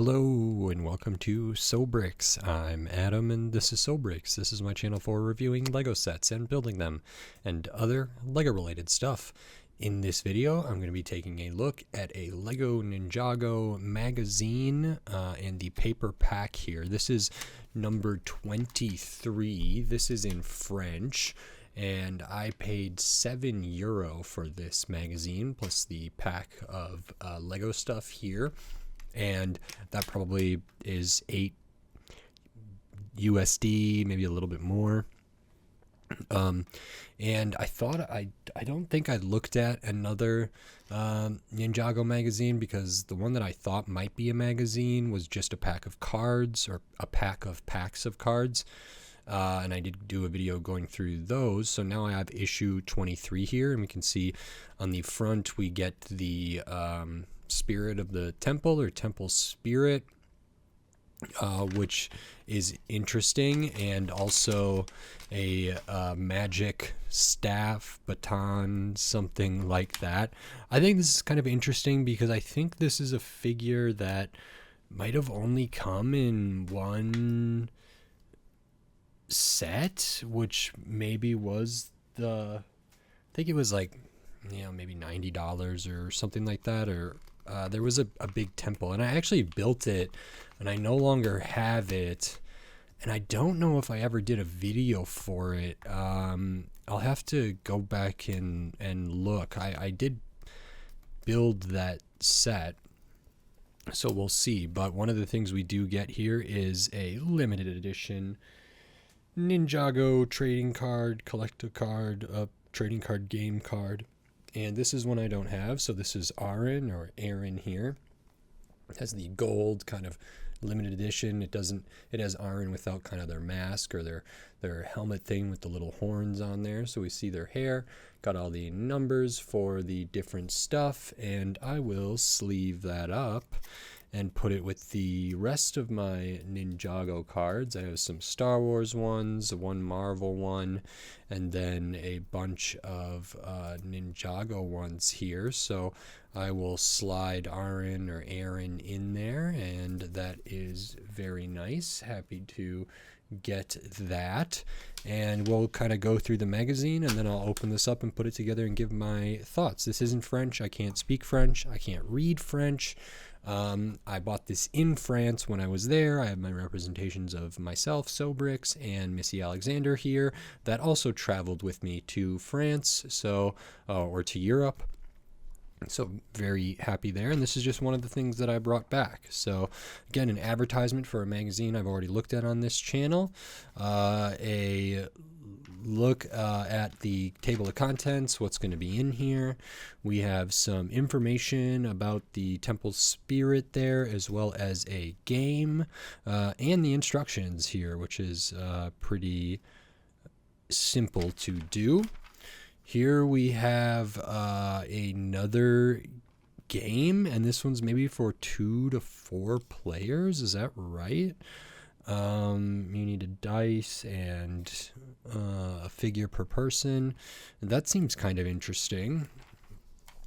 Hello and welcome to Sobrix. I'm Adam and this is Sobrix. This is my channel for reviewing LEGO sets and building them and other LEGO related stuff. In this video, I'm going to be taking a look at a LEGO Ninjago magazine and the paper pack here. This is number 23. This is in French. And I paid €7 for this magazine plus the pack of LEGO stuff here. And that probably is $8 USD, maybe a little bit more. And I thought I don't think I looked at another Ninjago magazine, because the one that I thought might be a magazine was just a pack of cards, or a pack of packs of cards. And I did do a video going through those. So now I have issue 23 here, and we can see on the front we get the spirit of the temple, or temple spirit, which is interesting, and also a magic staff, baton, something like that. I think this is kind of interesting because I think this is a figure that might have only come in one set, which maybe was I think it was like, maybe $90 or something like that, or there was a big temple, and I actually built it, and I no longer have it, and I don't know if I ever did a video for it. I'll have to go back and look. I did build that set, so we'll see. But one of the things we do get here is a limited edition Ninjago trading card, collector card, trading card game card. And this is one I don't have, so this is Aaron here. It has the gold kind of limited edition. It has Aaron without kind of their mask or their helmet thing with the little horns on there. So we see their hair, got all the numbers for the different stuff, and I will sleeve that up and put it with the rest of my Ninjago cards. I have some Star Wars ones, one Marvel one, and then a bunch of Ninjago ones here. So I will slide Aaron in there, and that is very nice. Happy to get that. And we'll kind of go through the magazine, and then I'll open this up and put it together and give my thoughts. This isn't French. I can't speak French. I can't read French. I bought this in France when I was there. I have my representations of myself, Sobrix, and Missy Alexander here that also traveled with me to France, or to Europe. So very happy there, and this is just one of the things that I brought back. So again, an advertisement for a magazine I've already looked at on this channel. A look at the table of contents, what's going to be in here. We have some information about the temple spirit there, as well as a game, and the instructions here, which is pretty simple to do. Here we have another game, and this one's maybe for 2 to 4 players. Is that right? You need a dice and a figure per person. And that seems kind of interesting.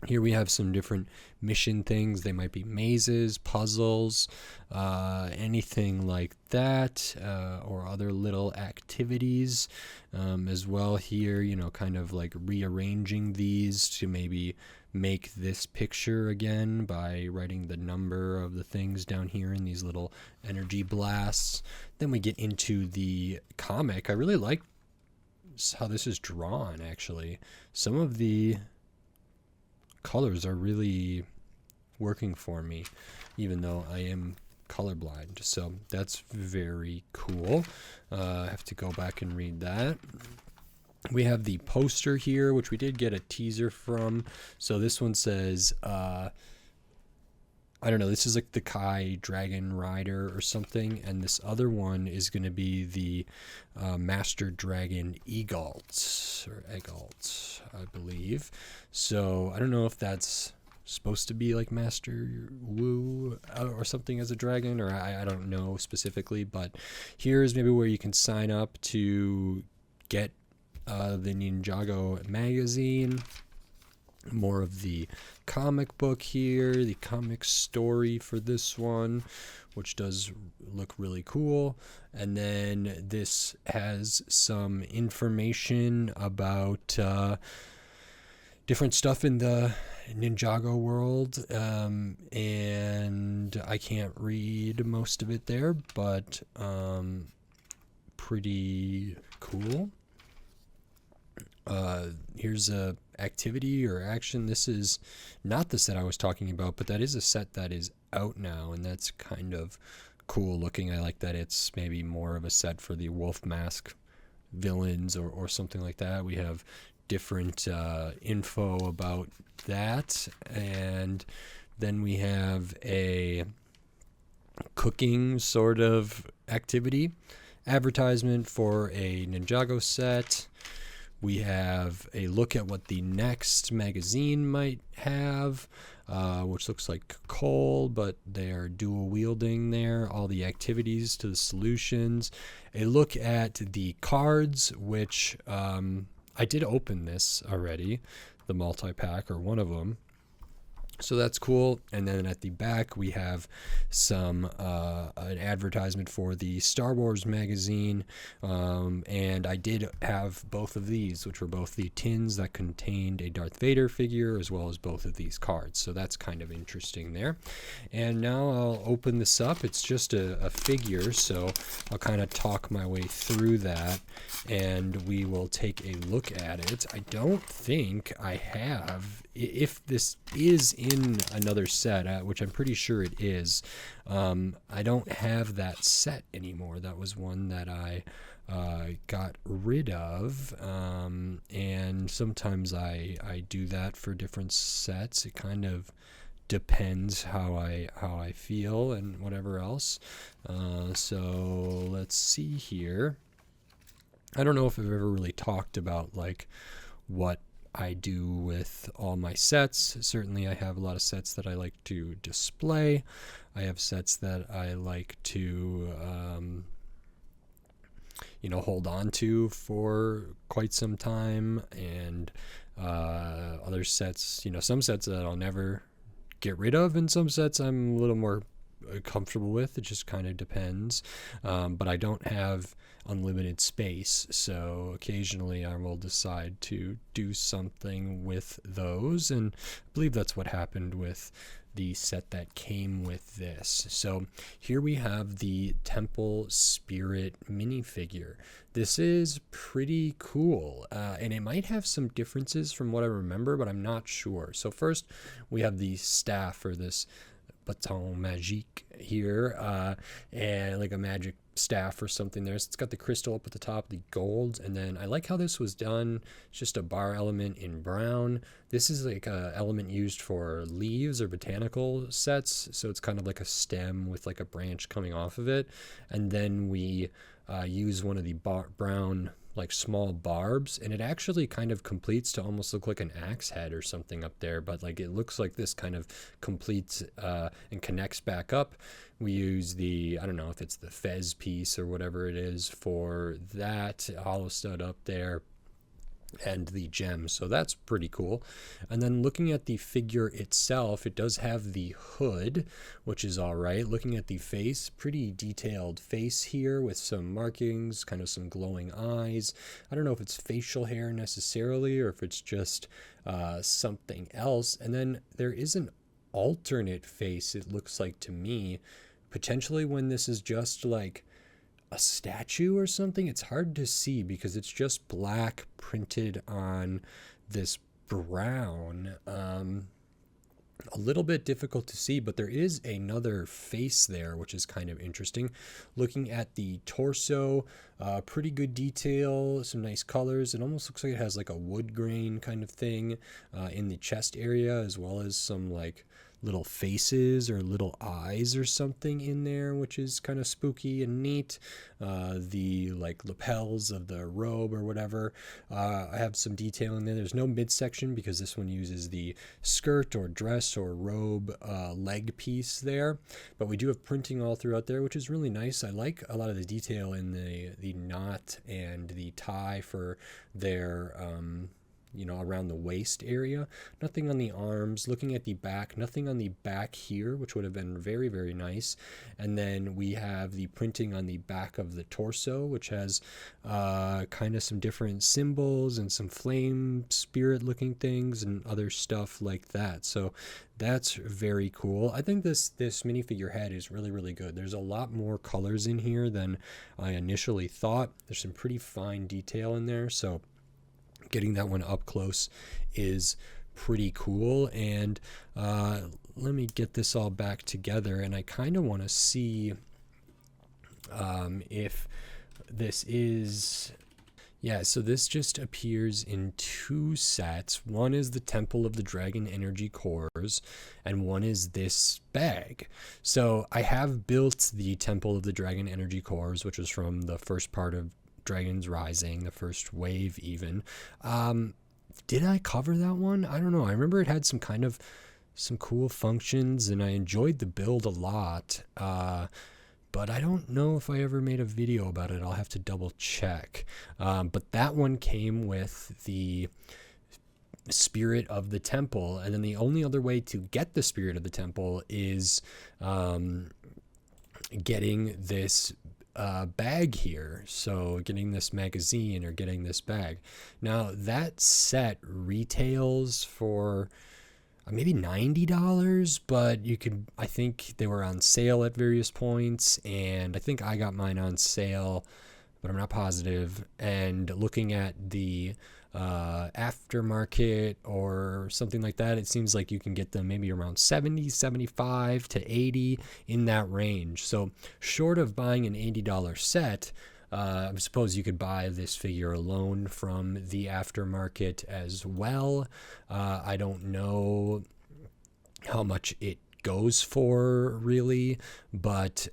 Here we have some different mission things. They might be mazes, puzzles, anything like that, or other little activities as well here, kind of like rearranging these to maybe make this picture again by writing the number of the things down here in these little energy blasts. Then we get into the comic. I really like how this is drawn, actually. Some of the colors are really working for me, even though I am colorblind. So that's very cool. I have to go back and read that. We have the poster here, which we did get a teaser from. So this one says, I don't know, this is like the Kai Dragon Rider or something, and this other one is going to be the Master Dragon Egalt, I believe. So I don't know if that's supposed to be like Master Wu or something as a dragon, or I don't know specifically, but here's maybe where you can sign up to get the Ninjago magazine. more of the comic book here, the comic story for this one, which does look really cool. And then this has some information about different stuff in the Ninjago world, and I can't read most of it there, but pretty cool. Here's a activity or action. This is not the set I was talking about, but that is a set that is out now, and that's kind of cool looking. I like that it's maybe more of a set for the Wolf Mask villains or something like that. We have different info about that, and then we have a cooking sort of activity advertisement for a Ninjago set. We have a look at what the next magazine might have, which looks like coal, but they are dual wielding there. All the activities to the solutions. A look at the cards, which I did open this already, the multi-pack or one of them. So that's cool. And then at the back we have some an advertisement for the Star Wars magazine, and I did have both of these, which were both the tins that contained a Darth Vader figure as well as both of these cards. So that's kind of interesting there. And now I'll open this up. It's just a figure, so I'll kind of talk my way through that, and we will take a look at it. I don't think I have, if this is in another set, which I'm pretty sure it is, I don't have that set anymore. That was one that I got rid of, and sometimes I do that for different sets. It kind of depends how I feel and whatever else. So let's see here. I don't know if I've ever really talked about like what I do with all my sets. Certainly I have a lot of sets that I like to display. I have sets that I like to hold on to for quite some time, and other sets, some sets that I'll never get rid of, and some sets I'm a little more comfortable with. It just kind of depends. But I don't have unlimited space, so occasionally I will decide to do something with those, and I believe that's what happened with the set that came with this. So here we have the Temple Spirit minifigure. This is pretty cool, and it might have some differences from what I remember, but I'm not sure. So first we have the staff, or this bâton magique here, and like a magic staff or something there. So it's got the crystal up at the top, the gold, and then I like how this was done. It's just a bar element in brown. This is like a element used for leaves or botanical sets, so it's kind of like a stem with like a branch coming off of it, and then we use one of the brown like small barbs, and it actually kind of completes to almost look like an axe head or something up there, but like it looks like this kind of completes and connects back up. We use the, I don't know if it's the fez piece or whatever it is for that hollow stud up there, and the gems. So that's pretty cool. And then looking at the figure itself, it does have the hood, which is all right. Looking at the face, pretty detailed face here with some markings, kind of some glowing eyes. I don't know if it's facial hair necessarily, or if it's just something else. And then there is an alternate face, it looks like to me, potentially when this is just like a statue or something. It's hard to see because it's just black printed on this brown. A little bit difficult to see, but there is another face there, which is kind of interesting. Looking at the torso, pretty good detail, some nice colors. It almost looks like it has like a wood grain kind of thing in the chest area, as well as some like little faces or little eyes or something in there, which is kind of spooky and neat. The like lapels of the robe or whatever, I have some detail in there. There's no midsection because this one uses the skirt or dress or robe leg piece there, but we do have printing all throughout there, which is really nice. I like a lot of the detail in the knot and the tie for their around the waist area. Nothing on the arms. Looking at the back, nothing on the back here, which would have been very, very nice. And then we have the printing on the back of the torso, which has kind of some different symbols and some flame spirit looking things and other stuff like that. So that's very cool. I think this minifigure head is really, really good. There's a lot more colors in here than I initially thought. There's some pretty fine detail in there, so getting that one up close is pretty cool. And let me get this all back together, and I kind of want to see if this is... Yeah, so this just appears in 2 sets. One is the Temple of the Dragon Energy Cores, and one is this bag. So I have built the Temple of the Dragon Energy Cores, which was from the first part of Dragons Rising, the first wave even. Did I cover that one? I don't know. I remember it had some cool functions, and I enjoyed the build a lot. But I don't know if I ever made a video about it. I'll have to double check. But that one came with the spirit of the temple, and then the only other way to get the spirit of the temple is getting this bag here. So getting this magazine or getting this bag. Now that set retails for maybe $90, but you could, I think they were on sale at various points, and I think I got mine on sale, but I'm not positive. And looking at the aftermarket or something like that, it seems like you can get them maybe around 70, 75 to 80, in that range. So short of buying an $80 set, I suppose you could buy this figure alone from the aftermarket as well. I don't know how much it goes for really, but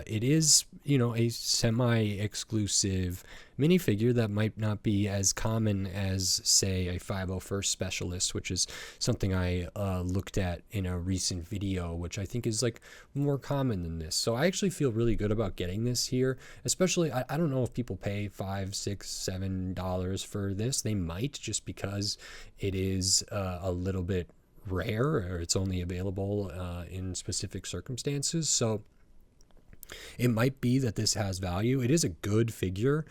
it is, a semi-exclusive minifigure that might not be as common as, say, a 501st Specialist, which is something I looked at in a recent video, which I think is like more common than this. So I actually feel really good about getting this here, especially I don't know if people pay $5, $6, $7 for this. They might, just because it is a little bit rare, or it's only available in specific circumstances. So it might be that this has value. It is a good figure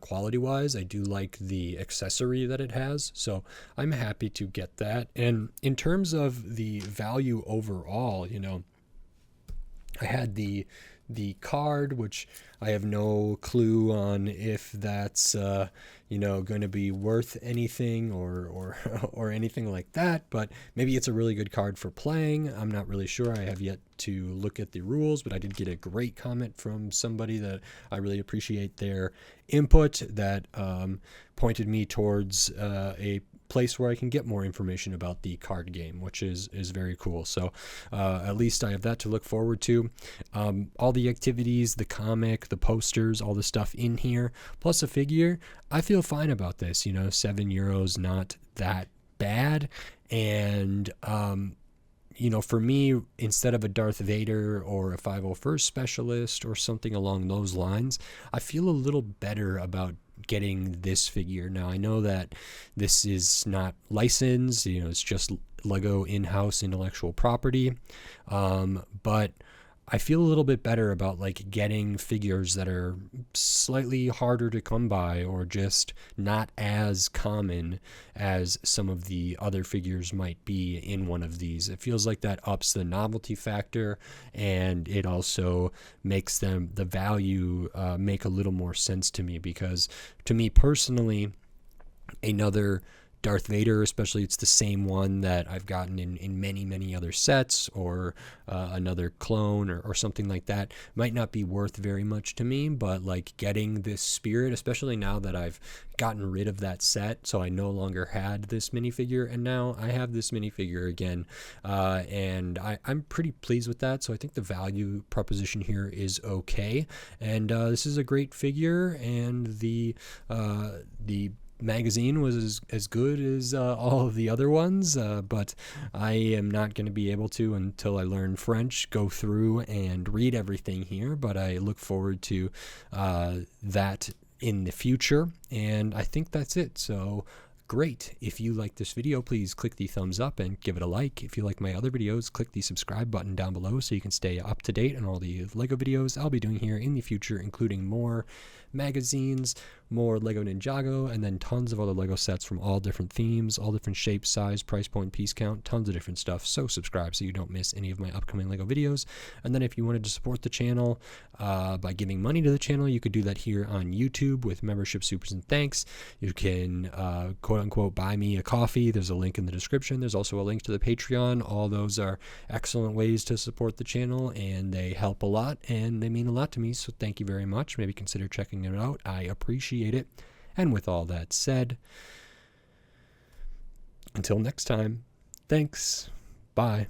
quality wise. I do like the accessory that it has, so I'm happy to get that. And in terms of the value overall, I had the card, which I have no clue on if that's going to be worth anything or anything like that, but maybe it's a really good card for playing. I'm not really sure. I have yet to look at the rules, but I did get a great comment from somebody that I really appreciate their input, that pointed me towards a place where I can get more information about the card game, which is very cool. So at least I have that to look forward to. All the activities, the comic, the posters, all the stuff in here, plus a figure. I feel fine about this. €7, not that bad. And for me, instead of a Darth Vader or a 501st Specialist or something along those lines, I feel a little better about getting this figure. Now, I know that this is not licensed, it's just LEGO in-house intellectual property, but I feel a little bit better about getting figures that are slightly harder to come by, or just not as common as some of the other figures might be in one of these. It feels like that ups the novelty factor, and it also makes the value make a little more sense to me, because to me personally, another Darth Vader, especially, it's the same one that I've gotten in many, many other sets, or another clone or something like that, might not be worth very much to me. But getting this spirit, especially now that I've gotten rid of that set, so I no longer had this minifigure, and now I have this minifigure again, and I'm pretty pleased with that. So I think the value proposition here is okay, and this is a great figure, and the magazine was as good as all of the other ones, but I am not going to be able to, until I learn French, go through and read everything here, but I look forward to that in the future. And I think that's it. So great. If you like this video, please click the thumbs up and give it a like. If you like my other videos, click the subscribe button down below so you can stay up to date on all the LEGO videos I'll be doing here in the future, including more magazines, more LEGO Ninjago, and then tons of other LEGO sets from all different themes, all different shapes, size, price point, piece count, tons of different stuff. So subscribe so you don't miss any of my upcoming LEGO videos. And then if you wanted to support the channel by giving money to the channel, you could do that here on YouTube with membership supers and thanks. You can quote unquote buy me a coffee. There's a link in the description. There's also a link to the Patreon. All those are excellent ways to support the channel, and they help a lot and they mean a lot to me. So thank you very much. Maybe consider checking it out. I appreciate it. And with all that said, until next time, thanks. Bye.